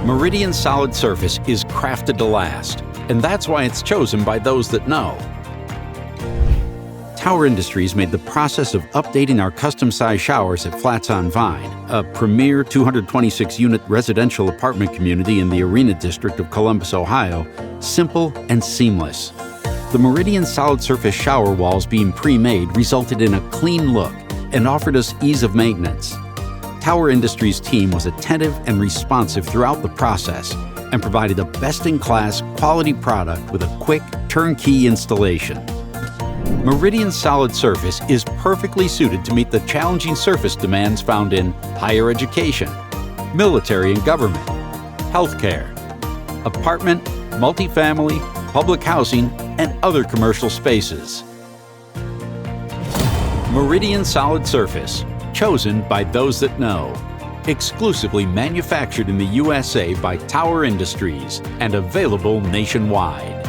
Meridian Solid Surface is crafted to last, and that's why it's chosen by those that know. Tower Industries made the process of updating our custom-sized showers at Flats on Vine, a premier 226-unit residential apartment community in the Arena District of Columbus, Ohio, simple and seamless. The Meridian Solid Surface shower walls being pre-made resulted in a clean look and offered us ease of maintenance. Tower Industries' team was attentive and responsive throughout the process and provided a best-in-class quality product with a quick, turnkey installation. Meridian Solid Surface is perfectly suited to meet the challenging surface demands found in higher education, military and government, healthcare, apartment, multifamily, public housing, and other commercial spaces. Meridian Solid Surface, chosen by those that know. Exclusively manufactured in the USA by Tower Industries and available nationwide.